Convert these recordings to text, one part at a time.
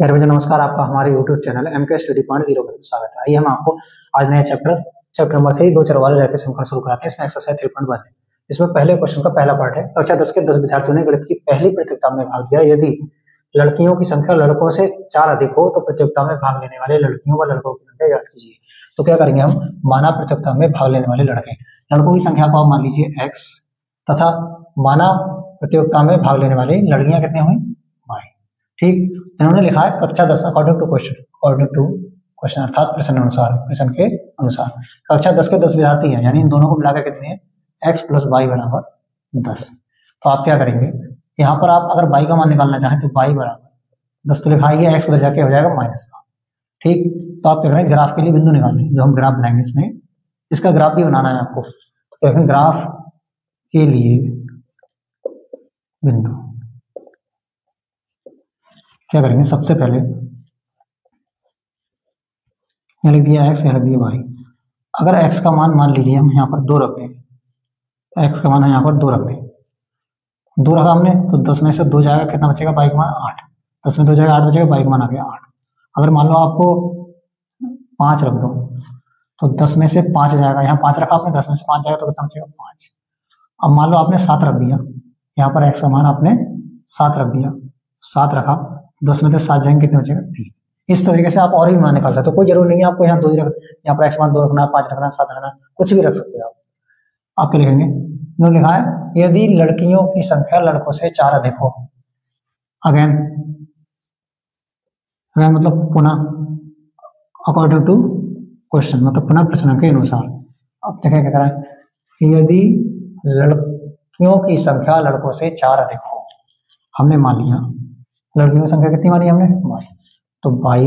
प्यारे बच्चों नमस्कार, आपका हमारे YouTube channel MK study point 0 पर स्वागत है। आइए हम आपको आज नया चैप्टर नंबर 3 दो चर वाले रैखिक समीकरण शुरू कराते हैं। इसमें एक्सरसाइज 3.1 है। इसमें पहले क्वेश्चन का पहला पार्ट है। कक्षा 10 के 10 विद्यार्थियों ने गणित की पहली प्रतियोगिता में भाग लिया। यदि लड़कियों की संख्या लड़कों से 4 अधिक हो तो प्रतियोगिता में भाग लेने वाले लड़कियों व लड़कों की संख्या याद कीजिए। तो क्या करेंगे हम, माना प्रतियोगिता में भाग लेने वाले लड़कों की संख्या को आप मान लीजिए x तथा माना प्रतियोगिता में भाग लेने वाली लड़कियां कितनी हुई y। ठीक, इन्होंने लिखा है कक्षा 10 अकॉर्डिंग टू क्वेश्चन अर्थात प्रश्न के अनुसार कक्षा 10 के 10 विद्यार्थी हैं, यानी इन दोनों को मिलाकर कितने हैं, x प्लस वाई बराबर 10। तो आप क्या करेंगे, यहाँ पर आप अगर y का मान निकालना चाहें तो y बराबर 10 तो लिखा है, x उधर जाके हो जाएगा माइनस का। ठीक, तो आप क्या करेंगे, ग्राफ के लिए बिंदु निकालें। जो हम ग्राफ बनाएंगे इसमें इसका ग्राफ भी बनाना है आपको। तो ग्राफ के लिए बिंदु क्या करेंगे, सबसे पहले यहाँ लिख दिया x, यहाँ लिख दिया y। अगर x का मान लीजिए हम यहाँ पर 2 रख दें, x का मान यहाँ पर 2 रख दें, 2 रखा हमने तो 10 में से 2 जाएगा, कितना बचेगा, y का मान 8। 10 में 2 जाएगा 8 बचेगा, y का मान आ गया 8। अगर मान लो आपको 5 रख दो तो 10 में से 5 जाएगा, यहाँ 5 रखा आपने, 10 में से 5 जाएगा तो कितना बचेगा 5। अब मान लो आपने 7 रख दिया, यहाँ पर x का मान आपने 7 रख दिया, 7 रखा, 10 में से 7 जाएंगे, कितने बचेगा 3। इस तरीके से आप और भी मान निकाल सकते हो। कोई जरूरी नहीं है आपको यहाँ 2 ही रख, यहाँ पर x मान 2 रखना है, 5 रखना है, 7 रखना है, कुछ भी रख सकते हो आप क्या लिखेंगे, इन्होंने लिखा है यदि लड़कियों की संख्या लड़कों से 4 अधिक हो। अगेन मतलब पुनः अकॉर्डिंग टू क्वेश्चन, मतलब पुनः प्रश्न के अनुसार। अब देखें क्या करा है, यदि लड़कियों की संख्या लड़कों से 4 अधिक हो, हमने मान लिया लड़कियों की संख्या कितनी मानी हमने, y। तो y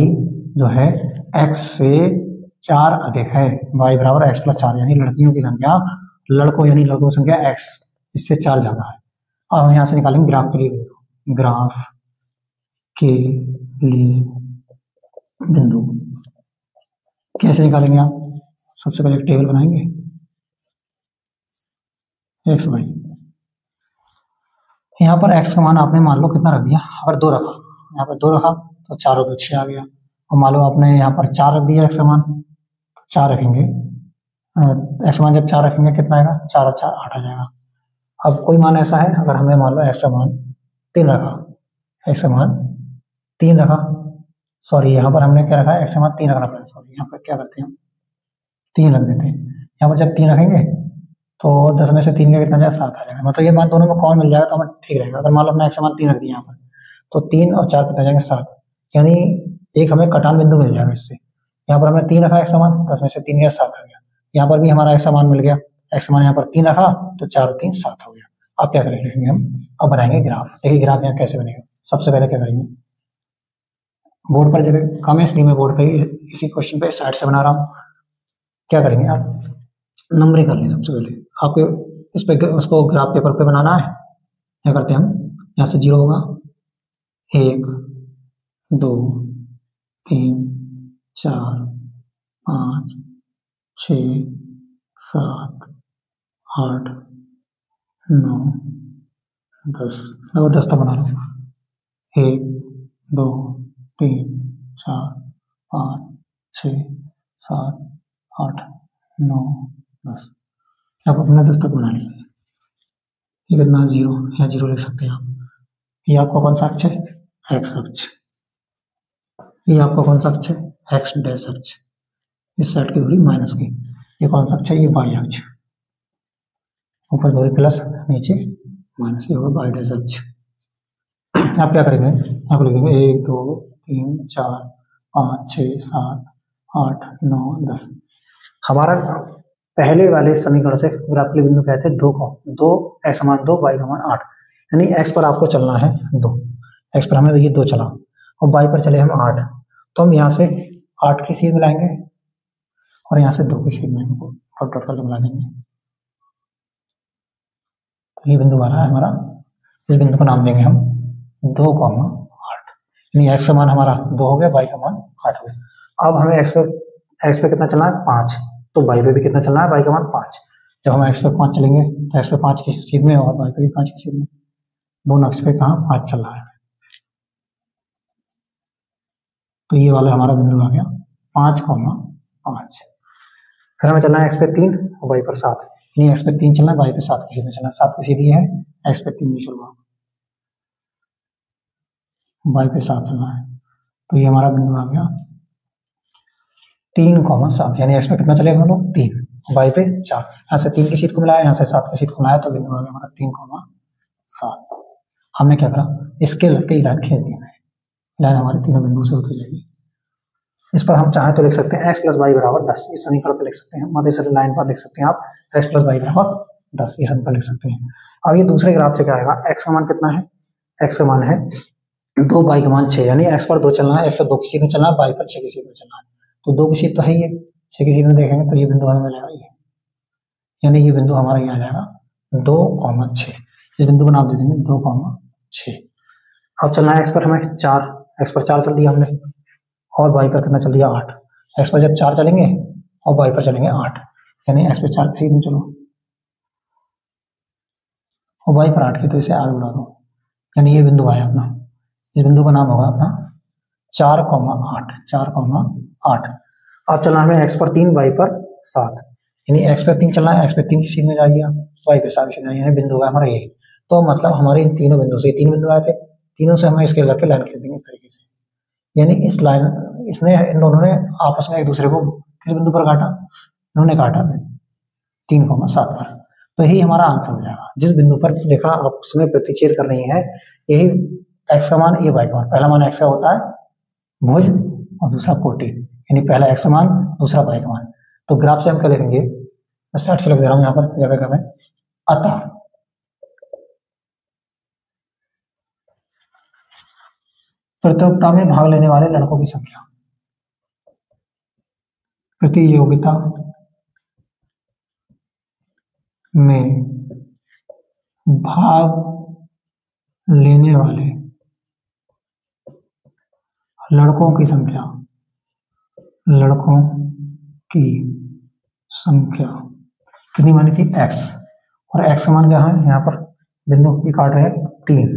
जो है x से 4 अधिक है, y बराबर x प्लस 4, यानी लड़कियों की संख्या लड़कों की संख्या x इससे 4 ज्यादा है। अब हम यहाँ से निकालेंगे ग्राफ के लिए बिंदु। ग्राफ के लिए बिंदु कैसे निकालेंगे आप, सबसे पहले एक टेबल बनाएंगे, x y। यहाँ पर x का मान आपने मान लो कितना रख दिया, अगर 2 रखा, यहाँ पर 2 रखा तो 4 और 2 6 आ गया। और मान लो आपने यहाँ पर 4 रख दिया x का मान, तो 4 रखेंगे, x का मान जब 4 रखेंगे कितना आएगा, 4 और 4 8 आ जाएगा। अब कोई मान ऐसा है, अगर हमने मान लो x का मान 3 रखा, x का मान 3 रखा, सॉरी यहाँ पर हमने क्या रखा है, x का मान 3 रखना पड़ेगा, सॉरी यहाँ पर क्या करते हैं हम 3 रख देते हैं। यहाँ पर जब 3 रखेंगे तो 10 में से 3 का कितना जाएगा, 7 आ जाएगा। मतलब ये मान दोनों में कौन मिल जाएगा तो हमें ठीक रहेगा। अगर मान लो अपना x का मान 3 रख दिया यहाँ पर, तो 3 और 4 कितना जाएंगे 7, यानी एक हमें कटान बिंदु मिल जाएगा इससे। यहाँ पर हमने 3 रखा x का मान, 10 में से 3 गया 7 आ गया। यहाँ पर भी हमारा x का मान मिल गया, x का मान यहाँ पर 3 रखा तो 4 और 3 7 हो गया। अब क्या करेंगे हम, अब बनाएंगे ग्राफ। देखिए ग्राफ यहाँ कैसे बनेगा, सबसे पहले क्या करेंगे, बोर्ड पर जगह कम है इसलिए मैं बोर्ड पर इसी क्वेश्चन पे साइड से बना रहा हूँ। क्या करेंगे आप, नंबरिंग कर लें। सबसे पहले आपको इस पे उसको ग्राफ पेपर पे बनाना है। क्या करते हैं हम, यहाँ से 0 होगा, 1 2 3 4 5 6 7 8 9 10, लगभग 10 तक बना लो। 1 2 3 4 5 6 7 8 9 10, आप अपना 10 तक बना लीजिए। ये कितना 0, यहाँ 0 लिख सकते हैं आप। ये आपका कौन सा अक्ष है, x अक्ष। ये आपका कौन सा अक्ष है, x डैश अक्ष। इस साइड की दूरी माइनस की। ये कौन सा अक्ष है, ये y अक्ष। ऊपर दूरी प्लस, नीचे माइनस, ये होगा y डैश अक्ष। आप क्या करेंगे, आप लिखेंगे 1 2 3 4 5 6 7 8 9 10। हमारा पहले वाले समीकरण से ग्राफ के बिंदु कहते हैं 2 x मान 2 y का मान 8, यानी x पर आपको चलना है 2, x पर हमने तो ये 2 चला और y पर चले हम 8, तो हम यहाँ से 8 की सीध मिलाएंगे और यहाँ से 2 की सीध में डॉट डॉट करके मिला देंगे। तो ये बिंदु आ रहा है हमारा, इस बिंदु को नाम देंगे हम 2,8, यानी x का मान हमारा 2 हो गया, y का मान 8 हो गया। अब हमें x पे कितना चलना है 5, तो y पे भी कितना चलना है, y का मान 5। जब हम x पे 5 चलेंगे तो x पे 5 की सीध में और y पे भी 5 की सीध में, दोनों अक्ष पे कहाँ 5 चल रहा है। तो ये वाला हमारा बिंदु आ गया 5,5। फिर हमें चलना है x पे 3 और y पर 7, यानी x पे 3 चलना है, y पे 7 की सीध में चलना है। 7 की सीधी है, x पे 3 नहीं चलना, y पे 7 चलना है। तो ये हमारा बिंदु आ गया 3,7, यानी x पे कितना चलेगा हम लोग 3, y पे 4। यहाँ से 3 की सीध को मिलाया, यहाँ से 7 की सीध को मिलाया, तो बिंदु आ गया हमारा 3,7। हमने क्या करा, इसके लड़के लाइन खींच दी, लाइन हमारे तीनों बिंदु से होती जाएगी। इस पर हम चाहे तो लिख सकते हैं x प्लस वाई बराबर 10, इस समीकरण पर लिख सकते हैं। मध्य लाइन पर लिख सकते हैं आप x प्लस वाई बराबर 10, ये समीकरण लिख सकते हैं। अब ये दूसरे ग्राफ से क्या आएगा, x का मान कितना है, x का मान है 2, y का मान 6, यानी x पर 2 चलना है, x पर 2 की सीध में चलना है, y पर 6 की सीध में चलना है। तो 2 की सीध तो है ये, 6 की सीध में देखेंगे तो ये बिंदु हमें मिलेगा ये, यानी ये बिंदु हमारा ये आ जाएगा 2,6। इस बिंदु को नाम दे देंगे 2,6। अब चलना है x पर हमें 4, x पर 4 चल दिया हमने, और y पर कितना चल दिया 8। x पर जब 4 चलेंगे और y पर चलेंगे 8, यानी x पे 4 की सीध में चलो और y पर 8 की, तो इसे आगे बढ़ा दो, यानी ये बिंदु आया अपना। इस बिंदु का नाम होगा अपना 4,8, 4,8। अब चलना हमें x पर 3, y पर 7, यानी x पर 3 चलना है, x पे 3 की सीध में जाइए, y पे 7 की सीध में, यानी बिंदु होगा हमारा ये। तो मतलब हमारे इन तीनों बिंदु से, 3 बिंदु आए थे, तीनों से हमें इसके लग के लाइन खींच देंगे इस तरीके से, यानी इस लाइन, इसने इन दोनों ने आपस में एक दूसरे को किस बिंदु पर काटा, इन्होंने काटा 3,7 पर। तो यही हमारा आंसर हो जाएगा। जिस बिंदु पर रेखा आपस में प्रतिच्छेद कर रही है, यही x का मान, ये y का मान। पहला मान x का होता है भुज और दूसरा कोटि, यानी पहला x का मान, दूसरा y का मान। तो ग्राफ से हम क्या लिखेंगे, मैं साइड से लिख दे रहा हूँ यहाँ पर जगह में, अतः प्रतियोगिता में भाग लेने वाले लड़कों की संख्या, प्रतियोगिता में भाग लेने वाले लड़कों की संख्या, लड़कों की संख्या कितनी मानी थी x, और x का मान क्या है, यहाँ पर बिंदु की काट रहे हैं 3,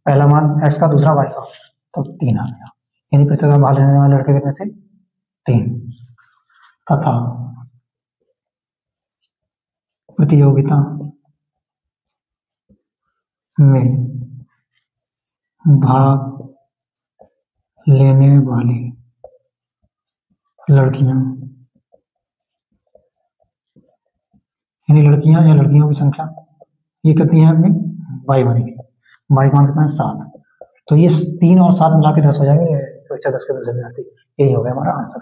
पहला मान x का, दूसरा y का, तो 3 आ गया। यानी प्रतियोगिता में भाग लेने वाले लड़के कितने थे, 3। तथा प्रतियोगिता में भाग लेने वाली लड़कियां, यानी लड़कियां या लड़कियों की संख्या, ये कितनी है अपनी, y मानी थी, y का मान कितना है 7। तो ये 3 और 7 मिला के 10 हो जाएंगे, तो 10 के 10 विद्यार्थी, यही हो गया हमारा आंसर।